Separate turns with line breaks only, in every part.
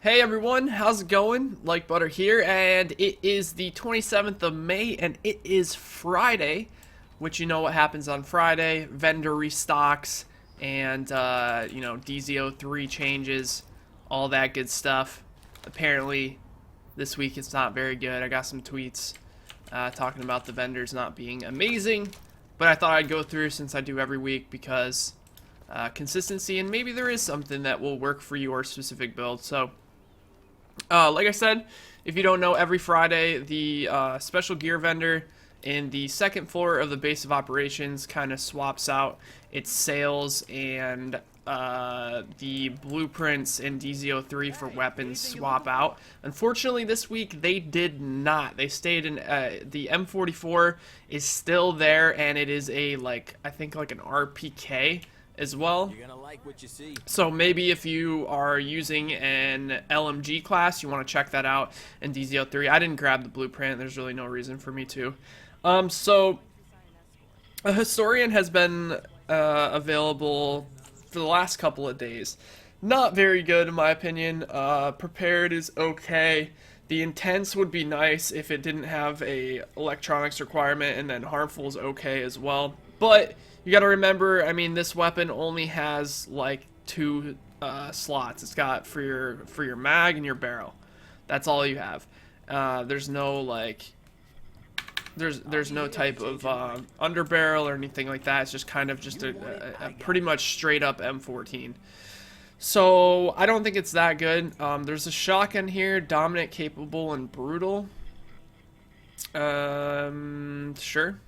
Hey everyone, how's it going? Like Butter here, and it is the 27th of May, and it is Friday, which you know what happens on Friday, vendor restocks, and, DZO3 changes, all that good stuff. Apparently, this week it's not very good. I got some tweets talking about the vendors not being amazing, but I thought I'd go through since I do every week because consistency, and maybe there is something that will work for your specific build, so... like I said, if you don't know, every Friday the special gear vendor in the second floor of the base of operations kind of swaps out its sales, and the blueprints in DZO3 for weapons swap out. Unfortunately, this week they did not. They stayed in. The M44 is still there, and it is a I think like an RPK as well.
You're gonna like what you see.
So maybe if you are using an LMG class, you want to check that out in DZO3. I didn't grab the blueprint. There's really no reason for me to. So a historian has been available for the last couple of days. Not very good in my opinion. Prepared is okay. The intense would be nice if it didn't have a electronics requirement, and then harmful is okay as well. But you gotta remember, I mean, this weapon only has like two slots. It's got for your mag and your barrel. That's all you have. There's no there's no type of underbarrel or anything like that. It's just kind of just a pretty much straight up M14. So I don't think it's that good. There's a shotgun here, dominant, capable, and brutal. Sure.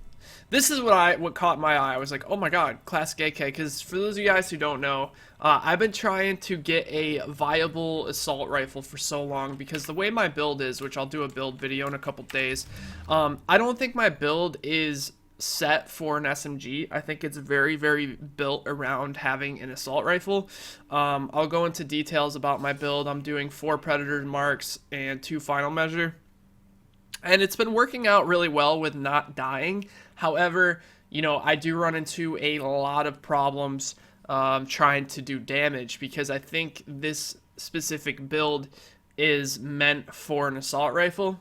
This is what caught my eye. I was like, oh my god, classic AK. Because for those of you guys who don't know, I've been trying to get a viable assault rifle for so long, because the way my build is, which I'll do a build video in a couple days, I don't think my build is set for an SMG. I think it's very, very built around having an assault rifle. I'll go into details about my build. I'm doing 4 Predator marks and 2 final measure. And it's been working out really well with not dying. However, you know, I do run into a lot of problems trying to do damage, because I think this specific build is meant for an assault rifle.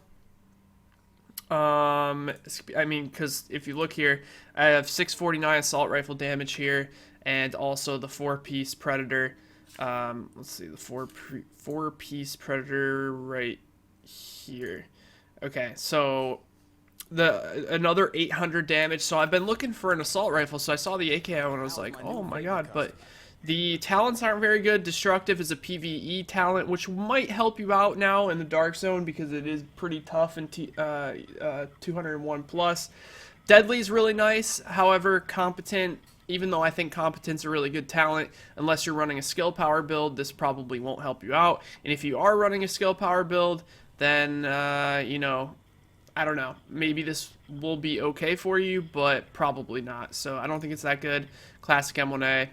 I mean, because if you look here, I have 649 assault rifle damage here, and also the 4-piece Predator. Let's see, the 4-piece Predator right here. Okay, so another 800 damage. So I've been looking for an assault rifle. So I saw the AK and I was like, oh my god. But the talents aren't very good. Destructive is a PvE talent, which might help you out now in the dark zone because it is pretty tough in 201 plus. Deadly is really nice. However, competent, even though I think competent's a really good talent, unless you're running a skill power build, this probably won't help you out. And if you are running a skill power build, then, you know, I don't know. Maybe this will be okay for you, but probably not. So I don't think it's that good. Classic M1A.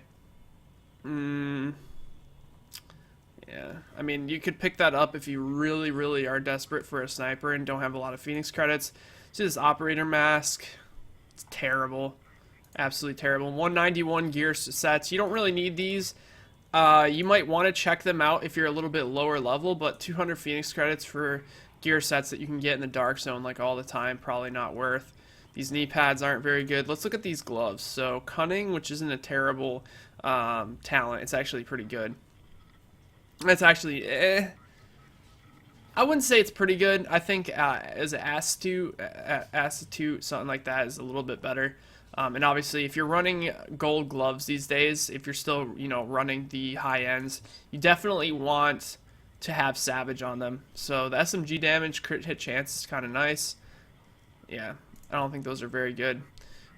Yeah. I mean, you could pick that up if you really, really are desperate for a sniper and don't have a lot of Phoenix credits. See this operator mask. It's terrible. Absolutely terrible. 191 gear sets. You don't really need these. You might want to check them out if you're a little bit lower level, but 200 Phoenix credits for gear sets that you can get in the dark zone like all the time, probably not worth. These knee pads aren't very good. Let's look at these gloves. So cunning, which isn't a terrible talent, it's actually pretty good. It's actually I wouldn't say it's pretty good. I think as an Astute, something like that is a little bit better. And obviously, if you're running gold gloves these days, if you're still, you know, running the high ends, you definitely want to have Savage on them. So the SMG damage, crit hit chance is kind of nice. Yeah, I don't think those are very good.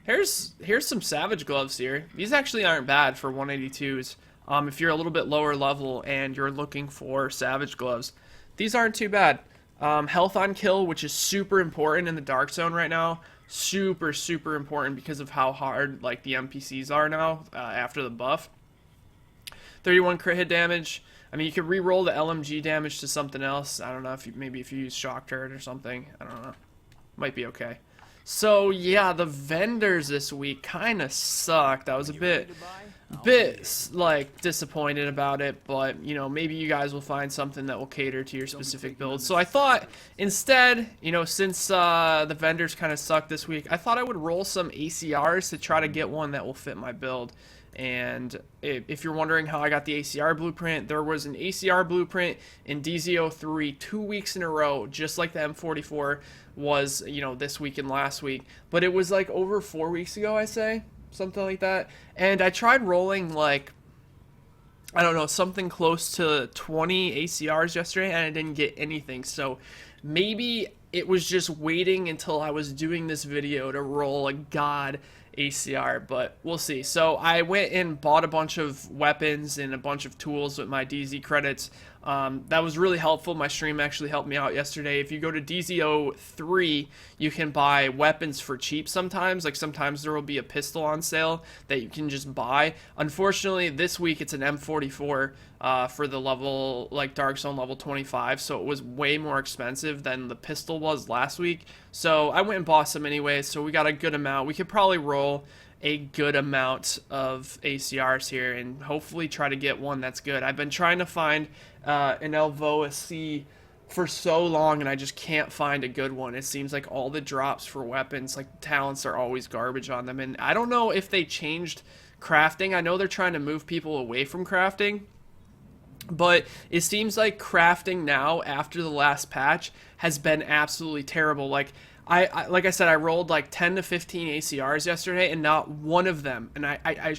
Here's some Savage gloves here. These actually aren't bad for 182s. If you're a little bit lower level and you're looking for Savage gloves, these aren't too bad. Health on kill, which is super important in the dark zone right now. Super, super important because of how hard like the NPCs are now after the buff. 31 crit hit damage. I mean, you could re-roll the LMG damage to something else. I don't know, if maybe if you use shock turret or something. I don't know. Might be okay. So yeah, the vendors this week kind of sucked. I was a
When you're ready
bit
to buy, I'll be
bit
there.
like disappointed about it, but you know, maybe you guys will find something that will cater to your
Don't be
specific
taking
build. So I
unnecessary
thought
risks.
instead, you know, since the vendors kind of sucked this week, I thought I would roll some ACRs to try to get one that will fit my build. And if you're wondering how I got the ACR blueprint, there was an ACR blueprint in DZ03 2 weeks in a row, just like the M44 was, you know, this week and last week. But it was like over 4 weeks ago, I say, something like that. And I tried rolling like, I don't know, something close to 20 ACRs yesterday, and I didn't get anything. So maybe it was just waiting until I was doing this video to roll a god ACR, but we'll see. So I went and bought a bunch of weapons and a bunch of tools with my DZ credits. That was really helpful. My stream actually helped me out yesterday. If you go to DZO3, you can buy weapons for cheap sometimes. Like sometimes there will be a pistol on sale that you can just buy. Unfortunately, this week it's an M44 for the level, like Dark Zone level 25, so it was way more expensive than the pistol was last week. So I went and bought some anyway, so we got a good amount. We could probably roll a good amount of ACRs here and hopefully try to get one that's good. I've been trying to find an Elvoa C for so long and I just can't find a good one. It seems like all the drops for weapons, like talents, are always garbage on them. And I don't know if they changed crafting. I know they're trying to move people away from crafting, but it seems like crafting now after the last patch has been absolutely terrible. Like like I said, I rolled like 10 to 15 ACRs yesterday, and not one of them. And I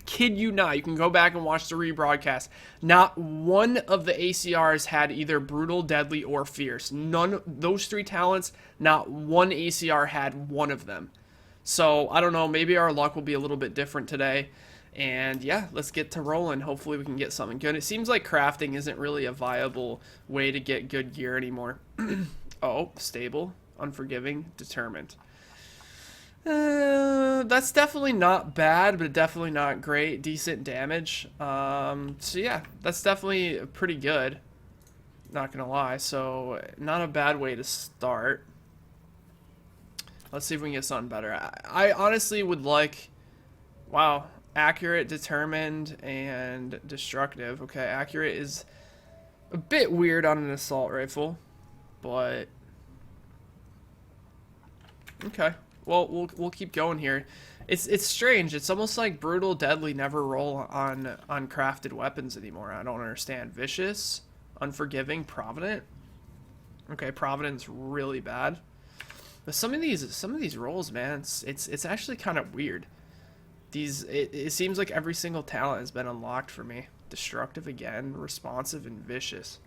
kid you not. You can go back and watch the rebroadcast. Not one of the ACRs had either brutal, deadly, or fierce. None those three talents. Not one ACR had one of them. So I don't know. Maybe our luck will be a little bit different today. And yeah, let's get to rolling. Hopefully we can get something good. It seems like crafting isn't really a viable way to get good gear anymore. Oh, stable, unforgiving, determined. That's definitely not bad, but definitely not great. Decent damage. So yeah, that's definitely pretty good. Not gonna lie. So not a bad way to start. Let's see if we can get something better. I honestly would like. Wow, accurate, determined, and destructive. Okay, accurate is a bit weird on an assault rifle, but okay. Well, we'll keep going here. It's strange. It's almost like brutal, deadly never roll on crafted weapons anymore. I don't understand. Vicious, unforgiving, provident. Okay, provident's really bad. But some of these rolls, man, it's actually kind of weird. It seems like every single talent has been unlocked for me. Destructive again, responsive, and vicious.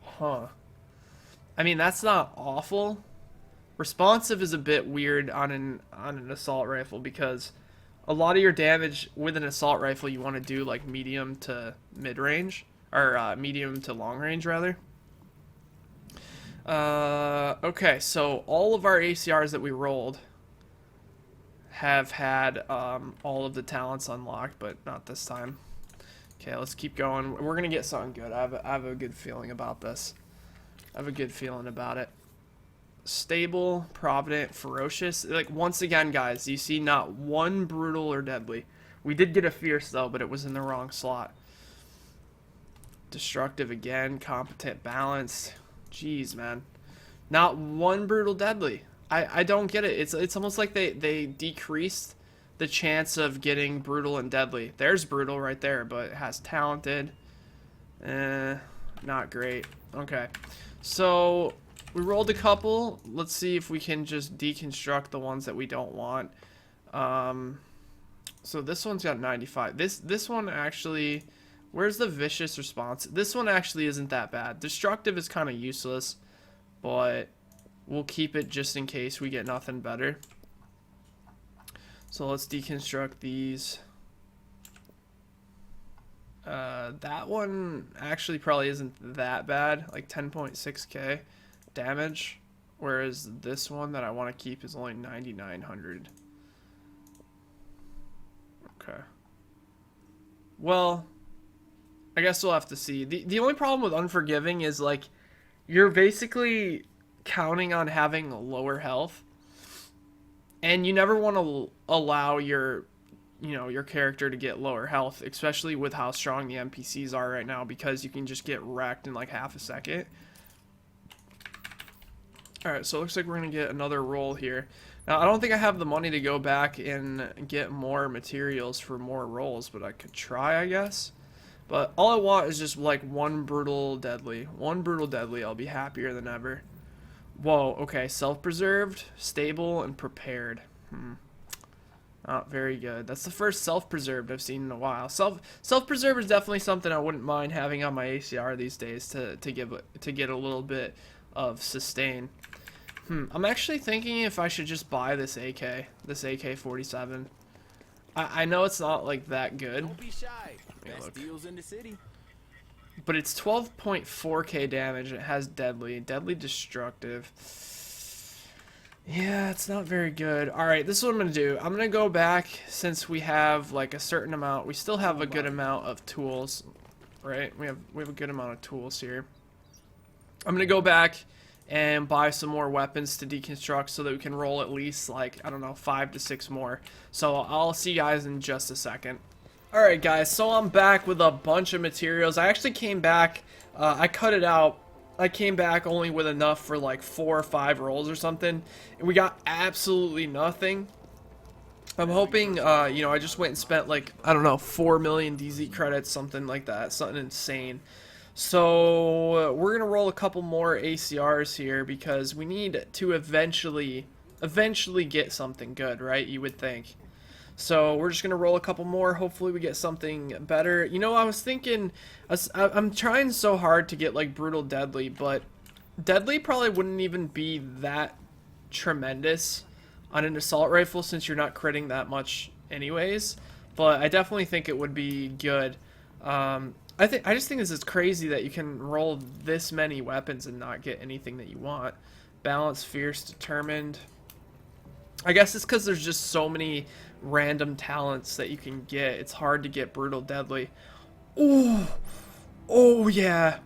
Huh. I mean, that's not awful. Responsive is a bit weird on an assault rifle because a lot of your damage with an assault rifle you want to do like medium to mid range, or medium to long range rather. Okay, so all of our ACRs that we rolled have had all of the talents unlocked, but not this time. Okay, let's keep going. We're gonna get something good. I have a good feeling about this. I have a good feeling about it. Stable, provident, ferocious. Like, once again, guys, you see not one brutal or deadly. We did get a fierce, though, but it was in the wrong slot. Destructive again, competent, balanced. Jeez, man. Not one brutal deadly. I don't get it. It's almost like they decreased the chance of getting brutal and deadly. There's brutal right there, but it has talented. Not great. Okay. So we rolled a couple. Let's see if we can just deconstruct the ones that we don't want. So this one's got 95. This one actually, where's the vicious response? This one actually isn't that bad. Destructive is kind of useless, but we'll keep it just in case we get nothing better. So let's deconstruct these. That one actually probably isn't that bad, like 10.6k damage, whereas this one that I want to keep is only 9,900. Okay. Well, I guess we'll have to see. The only problem with Unforgiving is like you're basically counting on having lower health. And you never want to allow your your character to get lower health, especially with how strong the NPCs are right now, because you can just get wrecked in like half a second. Alright, so it looks like we're going to get another roll here. Now, I don't think I have the money to go back and get more materials for more rolls, but I could try, I guess. But all I want is just like one brutal deadly. One brutal deadly, I'll be happier than ever. Whoa, okay, self-preserved, stable, and prepared. Not very good. That's the first self-preserved I've seen in a while. Self-preserved is definitely something I wouldn't mind having on my ACR these days to get a little bit of sustain. I'm actually thinking if I should just buy this AK47. I know it's not like that good.
Don't be shy. Best deals in the city.
But it's 12.4k damage and it has deadly destructive. Yeah, it's not very good. Alright, this is what I'm going to do. I'm going to go back, since we have like a certain amount. We still have a good amount of tools, right? We have a good amount of tools here. I'm going to go back and buy some more weapons to deconstruct so that we can roll at least like, I don't know, 5 to 6 more. So I'll see you guys in just a second. Alright guys, so I'm back with a bunch of materials. I actually came back, I cut it out. I came back only with enough for like 4 or 5 rolls or something, and we got absolutely nothing. I'm hoping, you know, I just went and spent like, I don't know, 4 million DZ credits, something like that, something insane. So we're gonna roll a couple more ACRs here because we need to eventually get something good, right? You would think. So we're just gonna roll a couple more. Hopefully we get something better. You know, I was thinking, I'm trying so hard to get like brutal deadly, but deadly probably wouldn't even be that tremendous on an assault rifle since you're not critting that much anyways. But I definitely think it would be good. I just think this is crazy that you can roll this many weapons and not get anything that you want. Balance, fierce, determined. I guess it's because there's just so many random talents that you can get. It's hard to get brutal deadly. Oh, oh yeah.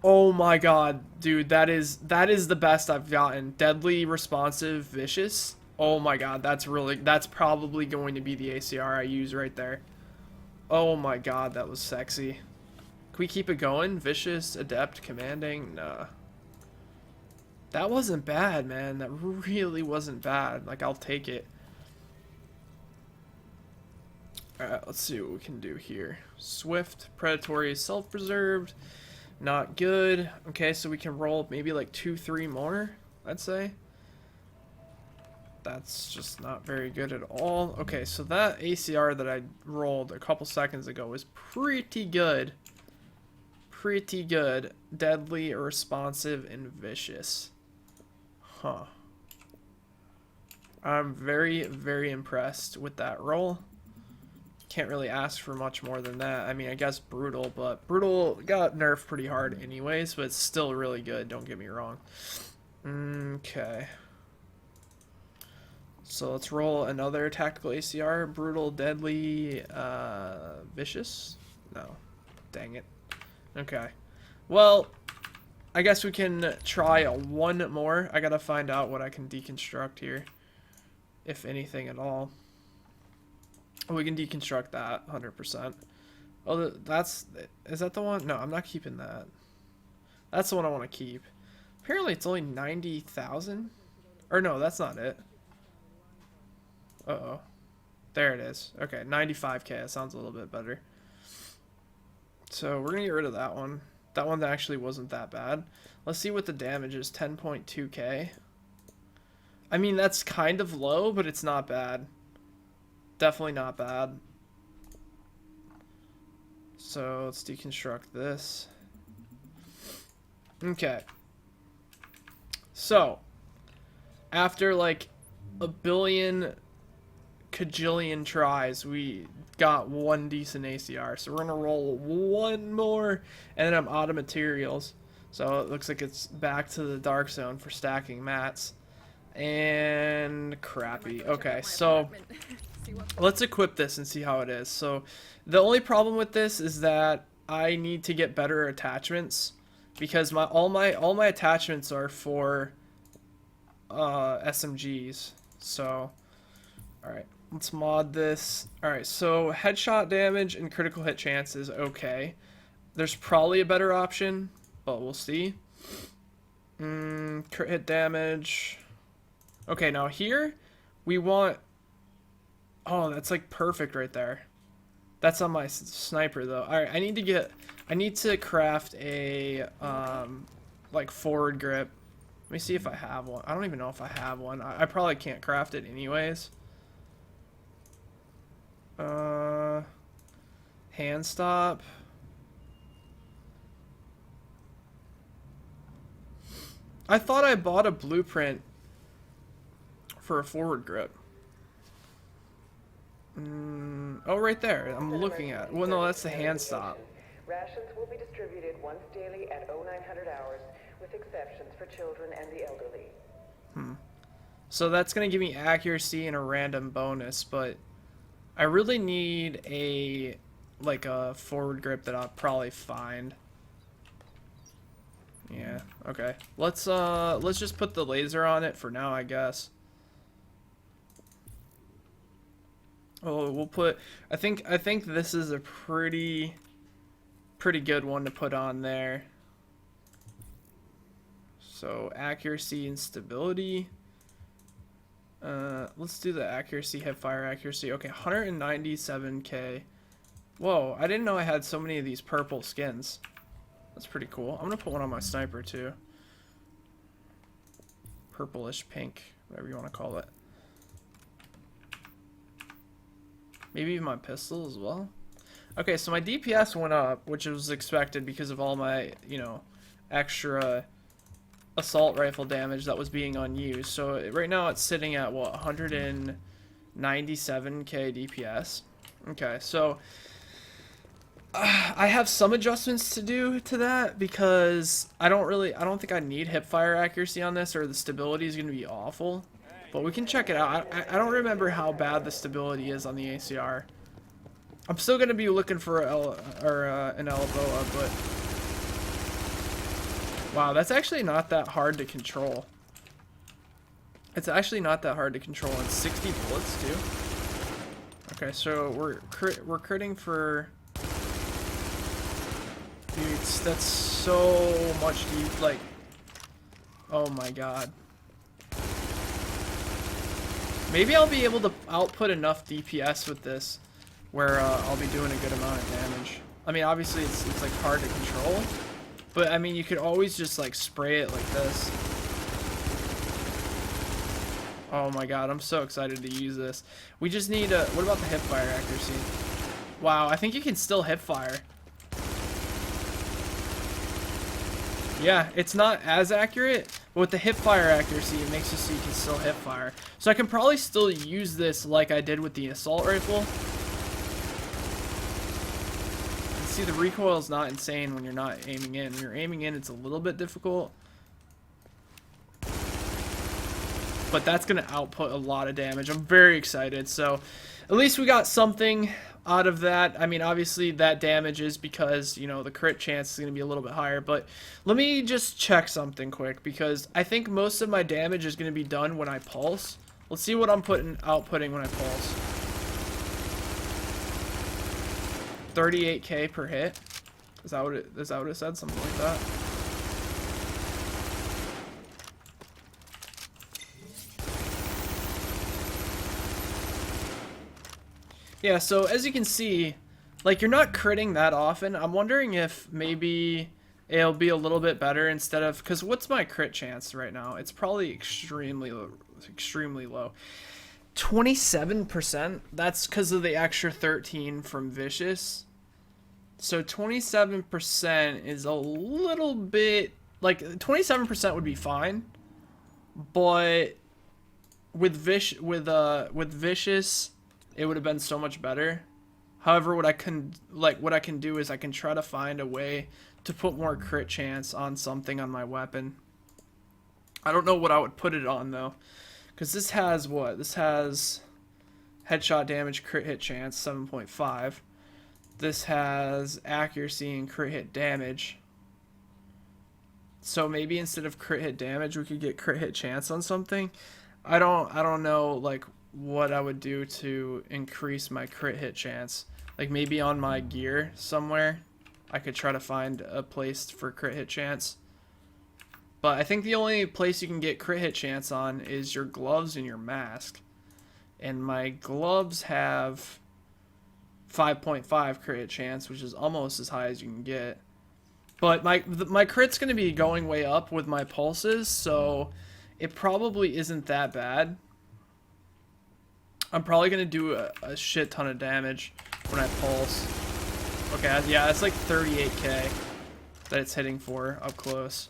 Oh my god, dude, that is the best I've gotten. Deadly, responsive, vicious. Oh my god, that's probably going to be the ACR I use right there. Oh my god, that was sexy. Can we keep it going? Vicious, adept, commanding? Nah. That wasn't bad, man. That really wasn't bad. Like, I'll take it. Alright, let's see what we can do here. Swift, predatory, self-preserved. Not good. Okay, so we can roll maybe like 2-3 more, I'd say. That's just not very good at all. Okay, so that ACR that I rolled a couple seconds ago was pretty good. Pretty good. Deadly, responsive, and vicious. Huh. I'm very, very impressed with that roll. Can't really ask for much more than that. I mean, I guess brutal, but brutal got nerfed pretty hard anyways, but it's still really good, don't get me wrong. Okay. So let's roll another tactical ACR. Brutal, deadly, vicious? No. Dang it. Okay. Well, I guess we can try one more. I gotta find out what I can deconstruct here. If anything at all. We can deconstruct that 100%. Oh, is that the one? No, I'm not keeping that. That's the one I want to keep. Apparently it's only 90,000. Or no, that's not it. Uh-oh. There it is. Okay, 95k. That sounds a little bit better. So we're going to get rid of that one. That one actually wasn't that bad. Let's see what the damage is. 10.2k. I mean, that's kind of low, but it's not bad. Definitely not bad. So let's deconstruct this. Okay. So, after like a billion cajillion tries, we got one decent ACR. So we're gonna roll one more, and then I'm out of materials. So it looks like it's back to the dark zone for stacking mats. And crappy. Okay, so let's equip this and see how it is. So the only problem with this is that I need to get better attachments because all my attachments are for SMGs. So, alright, let's mod this. Alright, so headshot damage and critical hit chance is okay. There's probably a better option, but we'll see. Crit hit damage. Okay, now here, we want... Oh, that's like perfect right there. That's on my sniper though. Alright, I need to craft a, like forward grip. Let me see if I have one. I don't even know if I have one. I probably can't craft it anyways. Hand stop. I thought I bought a blueprint for a forward grip. Oh, right there. I'm looking at it. Well, no, that's the hand stop.
Rations will be distributed once daily at 0900 hours, with exceptions for children and the elderly.
So that's going to give me accuracy and a random bonus, but I really need a forward grip that I'll probably find. Yeah, okay. Let's just put the laser on it for now, I guess. Oh, we'll put I think this is a pretty good one to put on there. So, accuracy and stability. Let's do the accuracy, hipfire accuracy. Okay, 197k. Whoa, I didn't know I had so many of these purple skins. That's pretty cool. I'm gonna put one on my sniper too. Purplish pink, whatever you want to call it. Maybe even my pistol as well. Okay, so my DPS went up, which was expected because of all my, you know, extra assault rifle damage that was being unused. So right now it's sitting at what, 197k DPS. Okay, so I have some adjustments to do to that because I don't think I need hipfire accuracy on this, or the stability is going to be awful. But we can check it out. I don't remember how bad the stability is on the ACR. I'm still going to be looking for an BoO, but wow, that's actually not that hard to control. It's actually not that hard to control, and 60 bullets too. Okay, so we're critting for... Dude, that's so much deep, like... Oh my god. Maybe I'll be able to output enough DPS with this where I'll be doing a good amount of damage. I mean, obviously it's like hard to control, but I mean, you could always just like spray it like this. Oh my god, I'm so excited to use this. We just need a... What about the hipfire accuracy? Wow, I think you can still hipfire. Yeah, it's not as accurate, but with the hipfire accuracy, it makes it so you can still hipfire. So I can probably still use this like I did with the assault rifle. And see, the recoil is not insane when you're not aiming in. When you're aiming in, it's a little bit difficult. But that's going to output a lot of damage. I'm very excited. So at least we got something out of that. I mean, obviously that damage is because, you know, the crit chance is going to be a little bit higher. But let me just check something quick, because I think most of my damage is going to be done when I pulse. Let's see what I'm outputting when I pulse. 38k per hit. Is that what it said? Something like that. Yeah, so as you can see, like, you're not critting that often. I'm wondering if maybe it'll be a little bit better instead of... Because what's my crit chance right now? It's probably extremely low. 27%? That's because of the extra 13 from Vicious. So 27% is a little bit... Like, 27% would be fine. But with Vicious... it would have been so much better. However, what I can do is I can try to find a way to put more crit chance on something on my weapon. I don't know what I would put it on though, because this has what? This has headshot damage, crit hit chance 7.5. This has accuracy and crit hit damage So maybe instead of crit hit damage, we could get crit hit chance on something. I don't know like what I would do to increase my crit hit chance. Like maybe on my gear somewhere, I could try to find a place for crit hit chance. But I think the only place you can get crit hit chance on is your gloves and your mask. And my gloves have 5.5 crit hit chance, which is almost as high as you can get. But my crit's going to be going way up with my pulses, so it probably isn't that bad. I'm probably going to do a shit ton of damage when I pulse. Okay, yeah, it's like 38k that it's hitting for up close.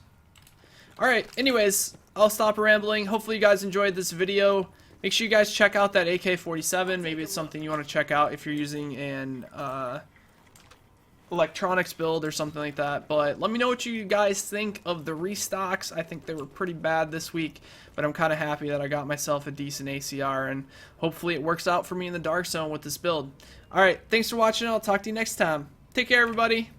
Alright, anyways, I'll stop rambling. Hopefully you guys enjoyed this video. Make sure you guys check out that AK47. Maybe it's something you want to check out if you're using an electronics build or something like that. But let me know what you guys think of the restocks. I think they were pretty bad this week, but I'm kind of happy that I got myself a decent ACR, and hopefully it works out for me in the dark zone with this build. Alright, thanks for watching. I'll talk to you next time. Take care, everybody.